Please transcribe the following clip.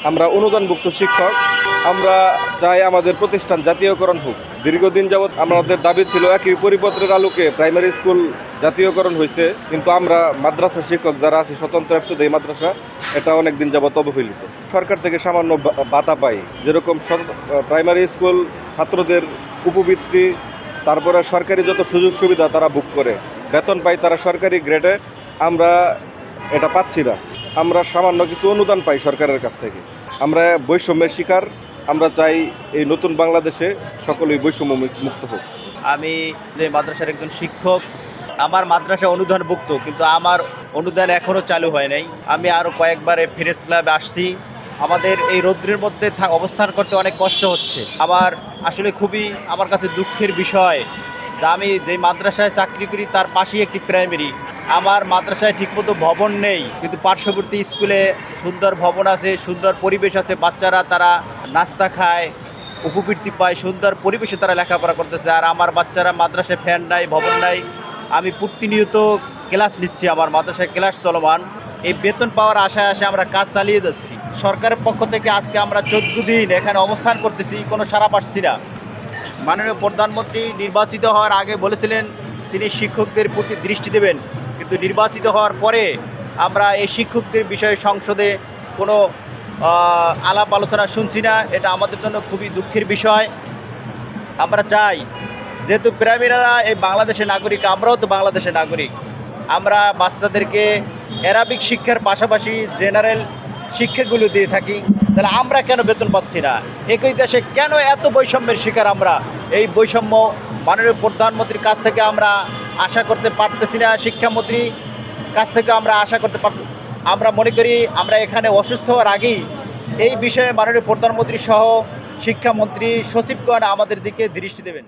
আমরা অনুদানভুক্ত শিক্ষক। আমরা চাই আমাদের প্রতিষ্ঠান জাতীয়করণ হোক। দীর্ঘদিন যাবৎ আমাদের দাবি ছিল একই পরিপত্রের আলোকে প্রাইমারি স্কুল জাতীয়করণ হয়েছে, কিন্তু আমরা মাদ্রাসা শিক্ষক যারা আছে স্বতন্ত্র এই মাদ্রাসা, এটা অনেক দিন যাবৎ অবহেলিত। সরকার থেকে সামান্য ভাতা পাই, যেরকম প্রাইমারি স্কুল ছাত্রদের উপবৃত্তি, তারপরে সরকারি যত সুযোগ সুবিধা তারা বুক করে বেতন পাই, তারা সরকারি গ্রেডে, আমরা এটা পাচ্ছি না। আমরা সামান্য কিছু অনুদান পাই সরকারের কাছ থেকে। আমরা বৈষম্যের শিকার। আমরা চাই এই নতুন বাংলাদেশে সকলেই বৈষম্য মুক্ত হোক। আমি যে মাদ্রাসার একজন শিক্ষক, আমার মাদ্রাসা অনুদানভুক্ত, কিন্তু আমার অনুদান এখনও চালু হয় নাই। আমি আরও কয়েকবারে প্রেস ক্লাবে আসছি। আমাদের এই রৌদ্রের মধ্যে অবস্থান করতে অনেক কষ্ট হচ্ছে। আমার আসলে খুবই আমার কাছে দুঃখের বিষয় যে আমি যে মাদ্রাসায় চাকরি করি তার পাশেই একটি প্রাইমারি। আমার মাদ্রাসায় ঠিকমতো ভবন নেই, কিন্তু পার্শ্ববর্তী স্কুলে সুন্দর ভবন আছে, সুন্দর পরিবেশ আছে, বাচ্চারা তারা নাস্তা খায়, উপবৃত্তি পায়, সুন্দর পরিবেশে তারা লেখাপড়া করতেছে। আর আমার বাচ্চারা মাদ্রাসায় ফ্যান নাই, ভবন নাই। আমি প্রতিনিয়ত ক্লাস নিচ্ছি, আমার মাদ্রাসায় ক্লাস চলমান। এই বেতন পাওয়ার আশায় আমরা কাজ চালিয়ে যাচ্ছি। সরকারের পক্ষ থেকে আজকে আমরা 14 দিন এখানে অবস্থান করতেছি, কোনো সাড়া পাচ্ছি না। মাননীয় প্রধানমন্ত্রী নির্বাচিত হওয়ার আগে বলেছিলেন তিনি শিক্ষকদের প্রতি দৃষ্টি দেবেন, কিন্তু নির্বাচিত হওয়ার পরে আমরা এই শিক্ষকদের বিষয়ে সংসদে কোনো আলাপ আলোচনা শুনছি না। এটা আমাদের জন্য খুবই দুঃখের বিষয়। আমরা চাই, যেহেতু প্রাইমারিরা এই বাংলাদেশের নাগরিক, আমরাও তো বাংলাদেশের নাগরিক, আমরা বাচ্চাদেরকে অ্যারাবিক শিক্ষার পাশাপাশি জেনারেল শিক্ষাগুলো দিয়ে থাকি, তাহলে আমরা কেন বেতন পাচ্ছি না? একই দেশে কেন এত বৈষম্যের শিকার আমরা? এই বৈষম্য মাননীয় প্রধানমন্ত্রীর কাছ থেকে আমরা আশা করতে পারতেছি না, শিক্ষামন্ত্রীর কাছ থেকে আমরা আশা করতে আমরা মনে করি আমরা এখানে অসুস্থ হওয়ার আগেই এই বিষয়ে মাননীয় প্রধানমন্ত্রী সহ শিক্ষামন্ত্রী, সচিবগণ আমাদের দিকে দৃষ্টি দেবেন।